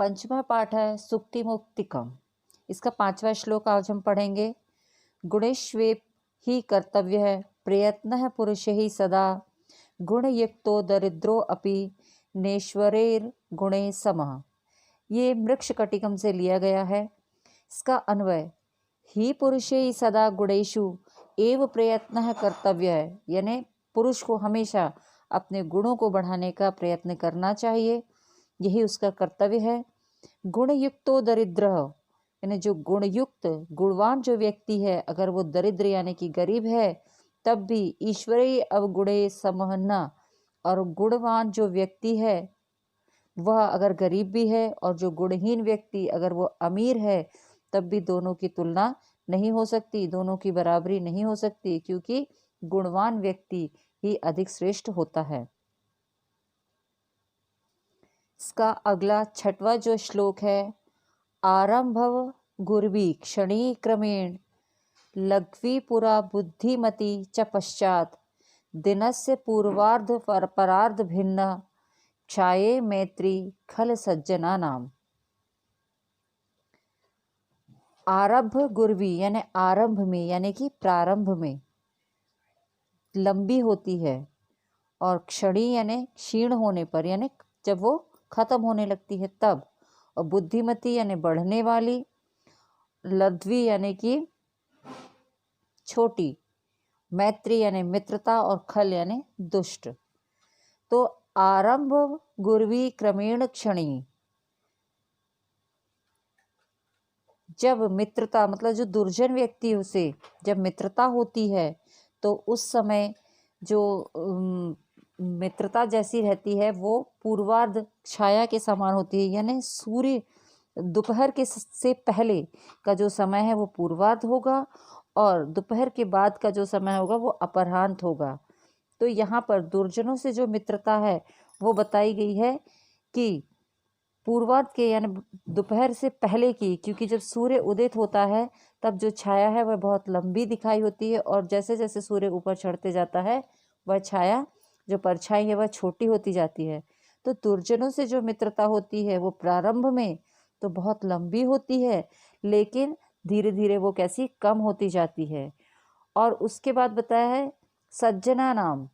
पंचमा पाठ है सुक्ति मुक्तिकम। इसका 5वां श्लोक आज हम पढ़ेंगे। गुणेष्वेप ही कर्तव्य है प्रयत्न पुरुष ही सदा, गुण युक्तो दरिद्रो अपि नेश्वरेर गुणे समः। ये मृक्ष कटिकम से लिया गया है। इसका अन्वय ही पुरुषे ही सदा गुणेषु एव प्रयत्न कर्तव्य है, यानी पुरुष को हमेशा अपने गुणों को बढ़ाने का प्रयत्न करना चाहिए, यही उसका कर्तव्य है। गुण युक्तो दरिद्र, यानी जो गुणयुक्त गुणवान जो व्यक्ति है, अगर वो दरिद्र यानी कि गरीब है तब भी ईश्वरीय अवगुणे समहना, और गुणवान जो व्यक्ति है वह अगर गरीब भी है और जो गुणहीन व्यक्ति अगर वो अमीर है तब भी दोनों की तुलना नहीं हो सकती, दोनों की बराबरी नहीं हो सकती, क्योंकि गुणवान व्यक्ति ही अधिक श्रेष्ठ होता है। इसका अगला 6वां जो श्लोक है, आरंभव गुर्वी क्षणी क्रमेण लघ्वी पुरा बुद्धिमती च पश्चात, दिनस्य पूर्वार्ध परार्ध भिन्न क्षाये मैत्री खल सज्जना नाम। आरंभ गुर्वी यानी आरंभ में, यानी कि प्रारंभ में लंबी होती है, और क्षणी यानी क्षीण होने पर, यानी जब वो खत्म होने लगती है तब, और बुद्धिमती यानी बढ़ने वाली, लघ्वी यानी कि छोटी, मैत्री यानी मित्रता, और खल यानी दुष्ट। तो आरंभ गुर्वी क्रमेण क्षणी, जब मित्रता मतलब जो दुर्जन व्यक्ति उसे जब मित्रता होती है तो उस समय जो मित्रता जैसी रहती है वो पूर्वार्ध छाया के समान होती है, यानी सूर्य दोपहर के से पहले का जो समय है वो पूर्वार्ध होगा और दोपहर के बाद का जो समय होगा वो अपराह्न होगा। तो यहाँ पर दुर्जनों से जो मित्रता है वो बताई गई है कि पूर्वार्ध के यानी दोपहर से पहले की, क्योंकि जब सूर्य उदित होता है तब जो छाया है वह बहुत लंबी दिखाई होती है, और जैसे जैसे सूर्य ऊपर चढ़ते जाता है वह छाया जो परछाई है वह छोटी होती जाती है। तो दुर्जनों से जो मित्रता होती है वो प्रारंभ में तो बहुत लंबी होती है, लेकिन धीरे धीरे वो कैसी कम होती जाती है। और उसके बाद बताया है सज्जना नाम,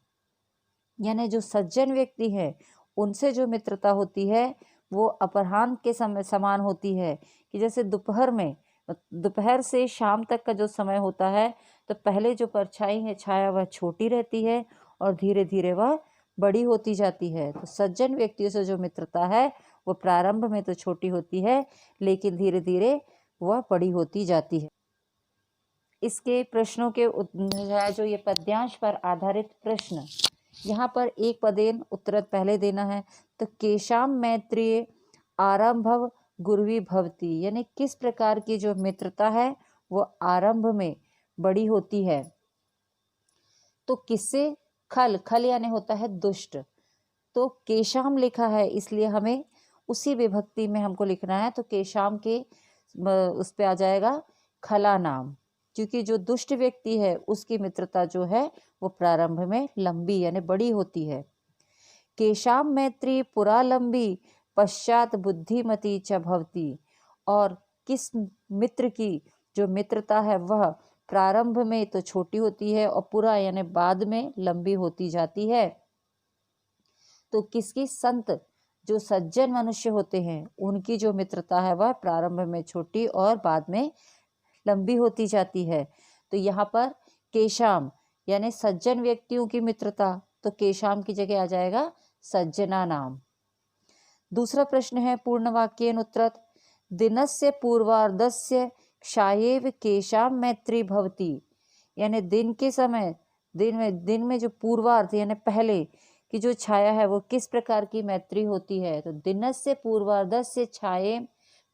यानी जो सज्जन व्यक्ति है उनसे जो मित्रता होती है वो अपराह्न के समय समान होती है, कि जैसे दोपहर में, दोपहर से शाम तक का जो समय होता है तो पहले जो परछाई है छाया वह छोटी रहती है और धीरे धीरे वह बड़ी होती जाती है। तो सज्जन व्यक्तियों से जो मित्रता है वो प्रारंभ में तो छोटी होती है लेकिन धीरे धीरे वह बड़ी होती जाती है। इसके प्रश्नों के जो ये पद्यांश पर आधारित प्रश्न, यहाँ पर एक पदेन उत्तर पहले देना है। तो केशाम मैत्रीय आरंभव गुर्वी भवती, यानी किस प्रकार की जो मित्रता है वो आरंभ में बड़ी होती है। तो किससे? खल, खल यानी होता है दुष्ट। तो केशाम लिखा है इसलिए हमें उसी विभक्ति में हमको लिखना है, तो केशाम के उस पे आ जाएगा खला नाम, क्योंकि जो दुष्ट व्यक्ति है उसकी मित्रता जो है वो प्रारंभ में लंबी यानी बड़ी होती है। केशाम मैत्री पुरा लंबी पश्चात बुद्धिमती च भवती, और किस मित्र की जो मित्रता है वह प्रारंभ में तो छोटी होती है और पुरा यानी बाद में लंबी होती जाती है। तो किसकी? संत जो सज्जन मनुष्य होते हैं उनकी जो मित्रता है वह प्रारंभ में छोटी और बाद में लंबी होती जाती है। तो यहाँ पर केशाम यानी सज्जन व्यक्तियों की मित्रता, तो केशाम की जगह आ जाएगा सज्जना नाम। दूसरा प्रश्न है पूर्ण वाक्येन उत्तरत्, दिनस्य पूर्वार्धस्य क्षायेव केशाम मैत्री भवती, यानी दिन के समय, दिन में जो पूर्वार्ध यानी पहले की जो छाया है वो किस प्रकार की मैत्री होती है। तो दिनस्य पूर्वार्धस्य छाये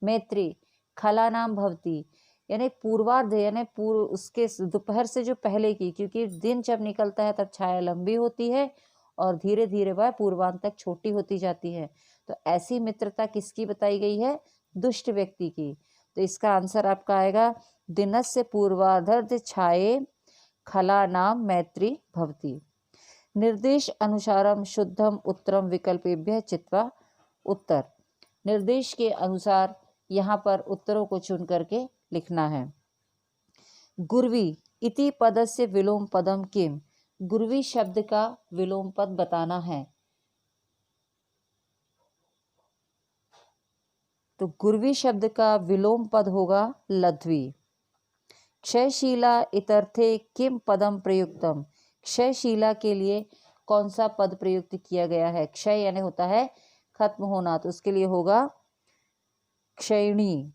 मैत्री खला नाम भवती, यानी पूर्वार्ध यानी उसके दोपहर से जो पहले की, क्योंकि दिन जब निकलता है तब छाया लंबी होती है और धीरे धीरे वह पूर्वांत तक छोटी होती जाती है। तो ऐसी मित्रता किसकी बताई गई है? दुष्ट व्यक्ति की। तो इसका आंसर आपका आएगा दिनस्य पूर्वार्ध छाये खला नाम मैत्री भवती। निर्देश अनुसारम शुद्धम उत्तरम विकल्पेभ्य चित्वा उत्तर। निर्देश के अनुसार यहाँ पर उत्तरों को चुन करके लिखना है। गुर्वी इति पदस्य विलोम पदम किम, गुर्वी शब्द का विलोम पद बताना है। तो गुर्वी शब्द का विलोम पद होगा लध्वी। क्षयशीला इतर्थे किम पदम प्रयुक्तम, क्षयशीला के लिए कौन सा पद प्रयुक्त किया गया है। क्षय यानी होता है खत्म होना, तो उसके लिए होगा क्षयणी।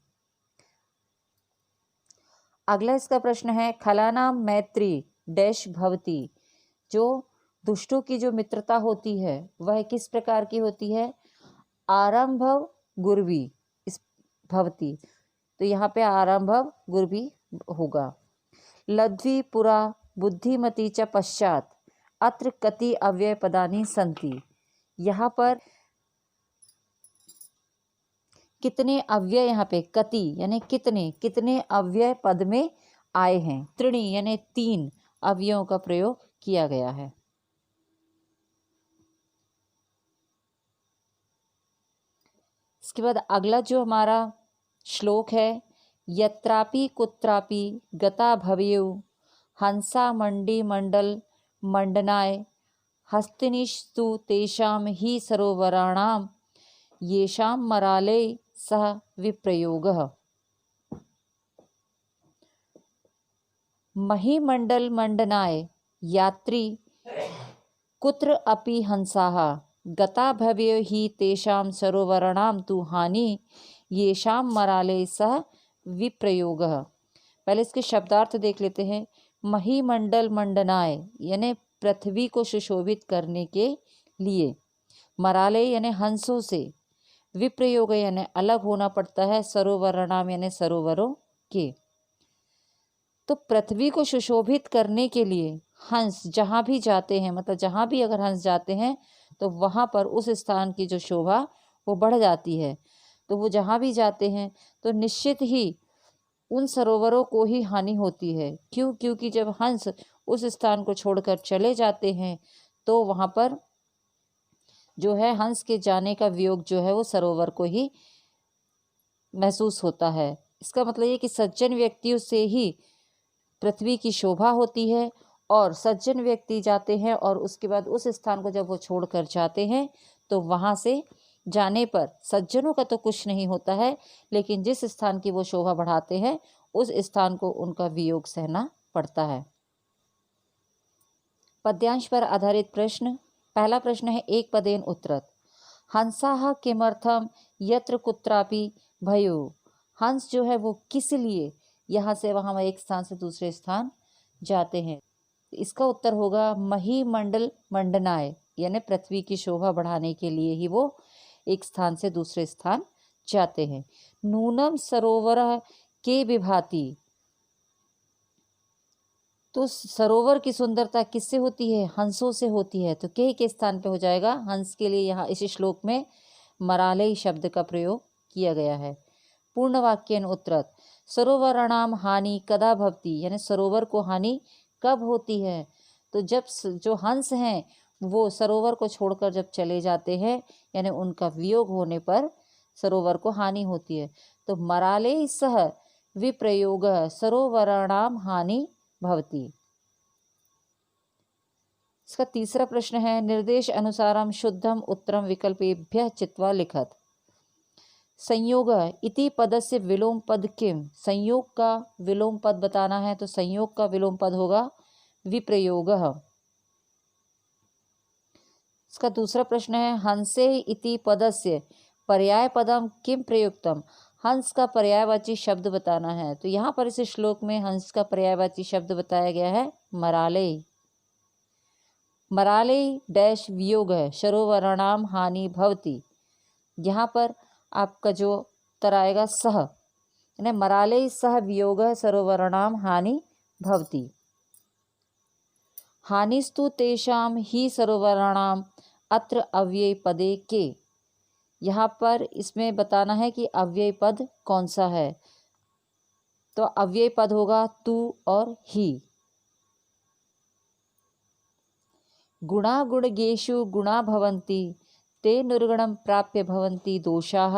अगला इसका प्रश्न है खलानाम मैत्री डैश भवती, जो दुष्टों की जो मित्रता होती है वह किस प्रकार की होती है। आरंभव गुर्वी इस भवती, तो यहाँ पे आरंभव गुर्वी होगा। लध्वी पुरा बुद्धिमती च पश्चात अत्र कति अव्यय पदानि सन्ति, यहाँ पर कितने अव्यय, यहाँ पे कति यानी कितने, कितने अव्यय पद में आए हैं। त्रिणी यानी 3 अव्ययों का प्रयोग किया गया है। इसके बाद अगला जो हमारा श्लोक है, यत्रापि कुत्रापि गता भवेयु हंसा मंडी मंडल मंडनाय हस्तिनिस्तु तेषाम ही सरोवराणाम येषाम मराले सह विप्रयोगः। महिमंडल मंडनाय यात्री कुत्र अपि हंसाः गता भवेयु हि तेषाम सरोवराणाम तु हानि येषाम मराले सह विप्रयोगः। पहले इसके शब्दार्थ देख लेते हैं। महिमंडल मंडनाय यानी पृथ्वी को सुशोभित करने के लिए, मराले यानी हंसों से, विप्रयोग यानी अलग होना पड़ता है, सरोवराणाम यानी सरोवरों के। तो पृथ्वी को सुशोभित करने के लिए हंस जहाँ भी जाते हैं, मतलब जहाँ भी अगर हंस जाते हैं तो वहाँ पर उस स्थान की जो शोभा वो बढ़ जाती है। तो वो जहाँ भी जाते हैं तो निश्चित ही उन सरोवरों को ही हानि होती है। क्यों? क्योंकि जब हंस उस स्थान को छोड़कर चले जाते हैं तो वहाँ पर जो है हंस के जाने का वियोग जो है वो सरोवर को ही महसूस होता है। इसका मतलब ये कि सज्जन व्यक्तियों से ही पृथ्वी की शोभा होती है, और सज्जन व्यक्ति जाते हैं और उसके बाद उस स्थान को जब वो छोड़कर जाते हैं तो वहाँ से जाने पर सज्जनों का तो कुछ नहीं होता है, लेकिन जिस स्थान की वो शोभा बढ़ाते हैं उस स्थान को उनका वियोग सहना पड़ता है। पद्यांश पर आधारित प्रश्न। पहला प्रश्न है एक पदेन उत्तरत। हंसाः किमर्थम यत्र कुत्रापि भयो, हंस जो है वो किस लिए यहाँ से वहाँ एक स्थान से दूसरे स्थान जाते हैं। इसका उत्तर होगा महिमंडल मंडनाय, यानी पृथ्वी की शोभा बढ़ाने के लिए ही वो एक स्थान से दूसरे स्थान जाते हैं। नूनम सरोवर के विभाति, तो सरोवर की सुंदरता किससे होती है? हंसों से होती है। तो के स्थान पे हो जाएगा हंस के लिए यहाँ इस श्लोक में मरालय शब्द का प्रयोग किया गया है। पूर्ण वाक्यन उत्तरत। सरोवराणाम हानि कदा भवति, यानी सरोवर को हानि कब होती है? तो जब जो हंस हैं वो सरोवर को छोड़कर जब चले जाते हैं, यानी उनका वियोग होने पर सरोवर को हानि होती है। तो मराले सह विप्रयोग सरोवराणाम हानि भवति। इसका तीसरा प्रश्न है निर्देश अनुसारम शुद्धम उत्तरम विकल्पेभ्यः चित्वा लिखत। संयोग इति पदस्य विलोम पद किम, संयोग का विलोम पद बताना है। तो संयोग का विलोम पद होगा विप्रयोगः। इसका दूसरा प्रश्न है हंसे इति पदस्य पर्याय पदम किम प्रयुक्तम, हंस का पर्यायवाची शब्द बताना है। तो यहाँ पर इस श्लोक में हंस का पर्यायवाची शब्द बताया गया है मराले। मराले डैश वियोग है सरोवराणाम हानि भवति, यहाँ पर आपका जो उत्तर आएगा सह, यानी मराले सह वियोग सरोवराणाम हानि भवति। हानिस्तु तेषाम ही सरोवराणाम अत्र अव्यय पदे के, यहाँ पर इसमें बताना है कि अव्यय पद कौन सा है। तो अव्यय पद होगा तू और ही। गुणा गुणगेषु गुणा भवन्ति ते निर्गुणं प्राप्य भवन्ति दोषाः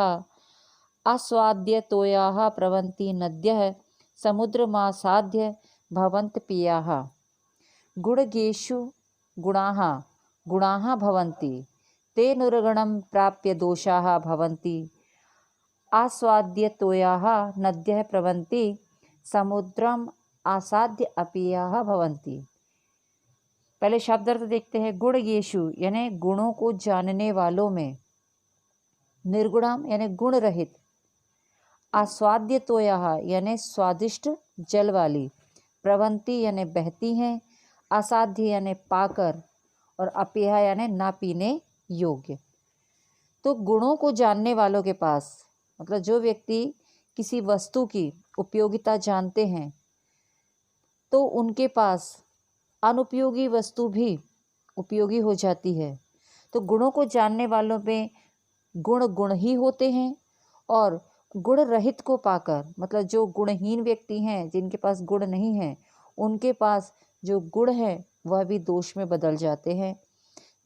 आस्वाद्य तोयाः प्रवन्ति नद्यः समुद्रमासाद्य भवन्त पियाः। गुणगेषु गुणाः गुणाः भवन्ति ते निर्गुणं प्राप्य दोषाः भवन्ति। आस्वाद्य तोयाः नद्यः प्रवन्ति समुद्रम आसाद्य अपियाः भवन्ति। पहले शब्दार्थ देखते हैं। गुणगेषु यानी गुणों को जानने वालों में, निर्गुणम यानी गुण रहित, आस्वाद्य तोयाः यानी स्वादिष्ट जल वाली, प्रवंती यानी बहती हैं, असाध्य यानी पाकर, और अपेय यानी ना पीने योग्य। तो गुणों को जानने वालों के पास, मतलब जो व्यक्ति किसी वस्तु की उपयोगिता जानते हैं, तो उनके पास अनुपयोगी वस्तु भी उपयोगी हो जाती है। तो गुणों को जानने वालों में गुण गुण ही होते हैं, और गुण रहित को पाकर, मतलब जो गुणहीन व्यक्ति हैं, जिनके पास गुण नहीं है, उनके पास जो गुण है वह भी दोष में बदल जाते हैं।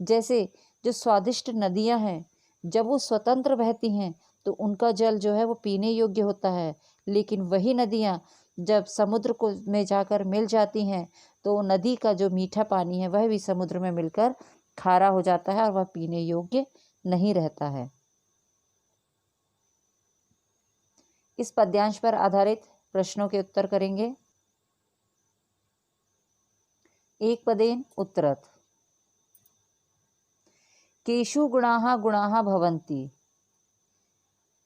जैसे जो स्वादिष्ट नदियां हैं, जब वो स्वतंत्र बहती हैं तो उनका जल जो है वो पीने योग्य होता है, लेकिन वही नदियां जब समुद्र को में जाकर मिल जाती हैं तो नदी का जो मीठा पानी है वह भी समुद्र में मिलकर खारा हो जाता है और वह पीने योग्य नहीं रहता है। इस पद्यांश पर आधारित प्रश्नों के उत्तर करेंगे। एक पदेन उत्तरत। केषु गुणाः गुणाः भवन्ति,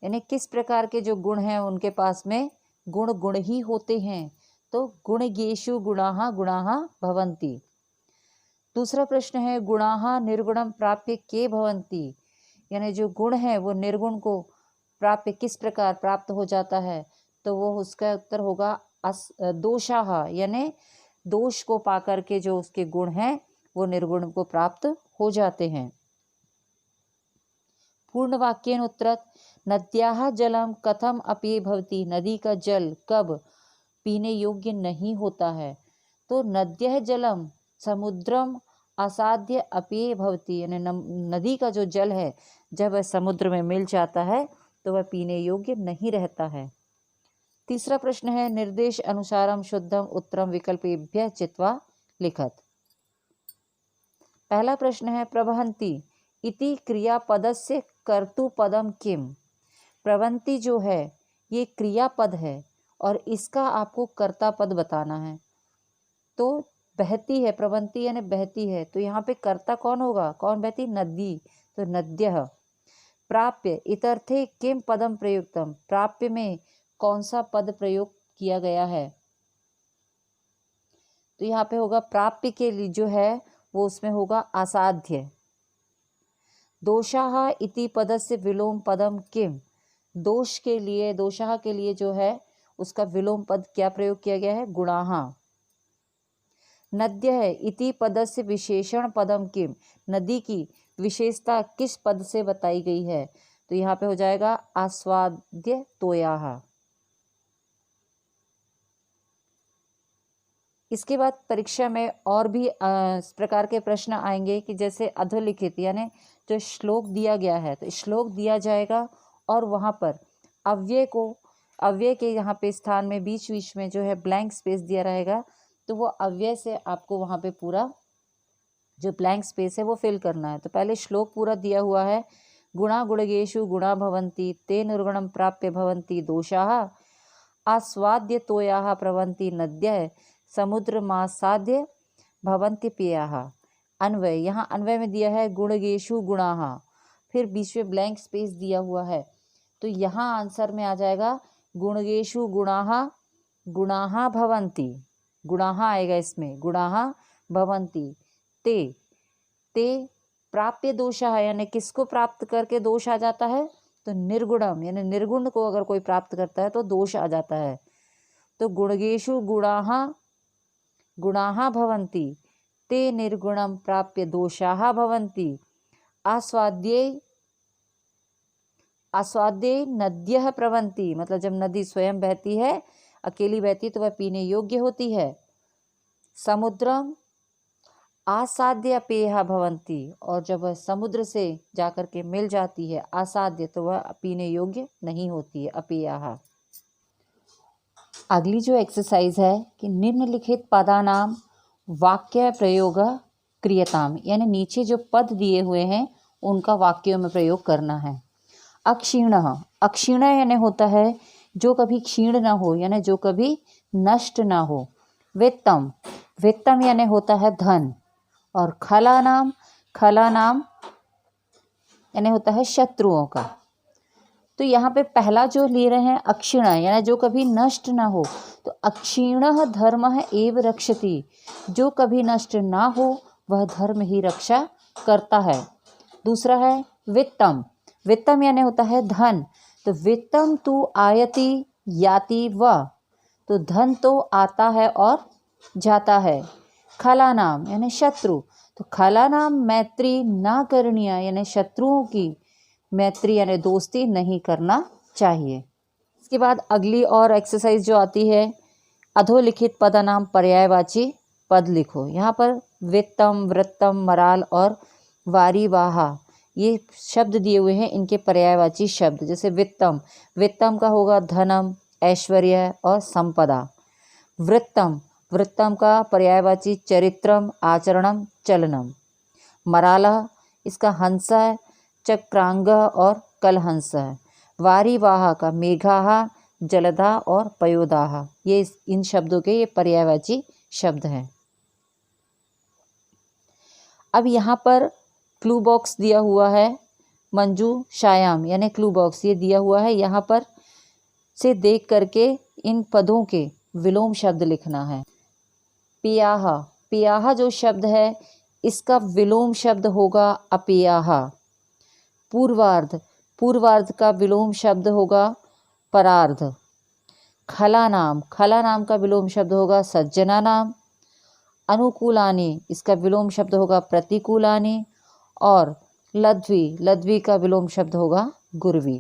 यानी किस प्रकार के जो गुण हैं उनके पास में गुण गुण ही होते हैं। तो गुणगेषु गुणाः गुणाः भवन्ति। दूसरा प्रश्न है गुणाः निर्गुणं प्राप्य के भवन्ति, यानी जो गुण है वो निर्गुण को प्राप्य किस प्रकार प्राप्त हो जाता है। तो वो उसका उत्तर होगा दोषाः, यानी दोष को पाकर के जो उसके गुण हैं वो निर्गुण को प्राप्त हो जाते हैं। पूर्ण वाक्येन उत्तरत। नद्याः जलम कथम अपेय भवति, नदी का जल कब पीने योग्य नहीं होता है। तो नद्यः जलम समुद्रम असाध्य अपेय भवति, यानी नदी का जो जल है जब वह समुद्र में मिल जाता है तो वह पीने योग्य नहीं रहता है। तीसरा प्रश्न है निर्देश अनुसारम शुद्धम उत्तरम विकल्पेभ्यः चित्वा लिखत। पहला प्रश्न है प्रवहन्ति इति क्रियापदस्य कर्तुपदम किम। प्रवन्ति जो है ये क्रियापद है और इसका आपको कर्ता पद बताना है। तो बहती है, प्रवन्ति यानी बहती है, तो यहाँ पे कर्ता कौन होगा, कौन बहती, नदी। तो नद्यः। प्राप्य इतर्थे किम पदम प्रयुक्तम, प्राप्य में कौन सा पद प्रयोग किया गया है। तो यहाँ पे होगा प्राप्य के लिए जो है वो उसमें होगा असाध्य। दोषाः इति पदस्य विलोम पदम किम, दोष के लिए, दोषाः के लिए जो है उसका विलोम पद क्या प्रयोग किया गया है, गुणाः। नद्यः इति पदस्य विशेषण पदम किम, नदी की विशेषता किस पद से बताई गई है। तो यहाँ पे हो जाएगा आस्वाद्य तोयाः। इसके बाद परीक्षा में और भी इस प्रकार के प्रश्न आएंगे कि जैसे अधोलिखित यानी जो श्लोक दिया गया है, तो श्लोक दिया जाएगा और वहाँ पर अव्यय के यहाँ पे स्थान में बीच बीच में जो है ब्लैंक स्पेस दिया रहेगा, तो वो अव्यय से आपको वहाँ पे पूरा जो ब्लैंक स्पेस है वो फिल करना है। तो पहले श्लोक पूरा दिया हुआ है। गुणा गुणगेषु गुणा भवन्ति ते निर्गुणं प्राप्य भवन्ति दोषाः आस्वाद्य तोयाः प्रवन्ति नद्यः समुद्रमासाद्य भवन्ति पेयाः। अन्वय, यहाँ अन्वय में दिया है गुणगेषु गुणाः, फिर बीच में ब्लैंक स्पेस दिया हुआ है, तो यहाँ आंसर में आ जाएगा गुणगेषु गुणाः गुणाः भवन्ति, गुणाः आएगा इसमें, गुणाः भवन्ति। ते प्राप्य दोषाः, यानी किसको प्राप्त करके दोष आ जाता है, तो निर्गुणम, यानी निर्गुण को अगर कोई प्राप्त करता है तो दोष आ जाता है। तो गुणगेषु गुणाः गुणाः भवन्ति ते निर्गुणं प्राप्य दोषाः भवन्ति। आस्वाद्ये नद्यः प्रवन्ति, मतलब जब नदी स्वयं बहती है, अकेली बहती तो वह पीने योग्य होती है। समुद्रम आसाद्य अपेया भवंती, और जब वह समुद्र से जाकर के मिल जाती है आसाद्य तो वह पीने योग्य नहीं होती है, अपेया। अगली जो एक्सरसाइज है कि निम्नलिखित पदानाम वाक्य प्रयोग क्रियताम, यानी नीचे जो पद दिए हुए हैं उनका वाक्यों में प्रयोग करना है। अक्षीण, अक्षीण यानी होता है जो कभी क्षीण ना हो, यानी जो कभी नष्ट ना हो। वित्तम, वित्तम यानी होता है धन। और खलानाम, खलानाम यानी होता है शत्रुओं का। तो यहाँ पे पहला जो ले रहे हैं अक्षीण, यानी जो कभी नष्ट ना हो, तो अक्षीण धर्म एव रक्षति, जो कभी नष्ट ना हो वह धर्म ही रक्षा करता है। दूसरा है वित्तम, वित्तम यानी होता है धन। तो वित्तम तु आयति याति व, तो धन तो आता है और जाता है। खलानाम यानी शत्रु, तो खलानाम मैत्री ना करणीय, यानी शत्रुओं की मैत्री यानी दोस्ती नहीं करना चाहिए। इसके बाद अगली और एक्सरसाइज जो आती है, अधोलिखित पदानाम पर्यायवाची पद लिखो। यहाँ पर वित्तम, वृत्तम, मराल और वारीवाहा ये शब्द दिए हुए हैं, इनके पर्यायवाची शब्द। जैसे वित्तम, वित्तम का होगा धनम, ऐश्वर्य और संपदा। वृत्तम, वृत्तम का पर्यायवाची चरित्रम, आचरणम, चलनम। मराला, इसका हंस है, चक्रांग और कलहंस है। वारीवाहा का मेघाहा, जलदा और पयोदाहा, ये इन शब्दों के ये पर्यायवाची शब्द हैं। अब यहाँ पर क्लू बॉक्स दिया हुआ है, मंजू शायाम यानी क्लू बॉक्स ये दिया हुआ है, यहाँ पर से देख करके इन पदों के विलोम शब्द लिखना है। पियाहा, पियाहा जो शब्द है इसका विलोम शब्द होगा अपेयाहा। पूर्वार्ध, पूर्वार्ध का विलोम शब्द होगा परार्ध। खलानाम, खलानाम का विलोम शब्द होगा सज्जना नाम। अनुकूलानि, इसका विलोम शब्द होगा प्रतिकूलानि। और लध्वी, लध्वी का विलोम शब्द होगा गुरवी।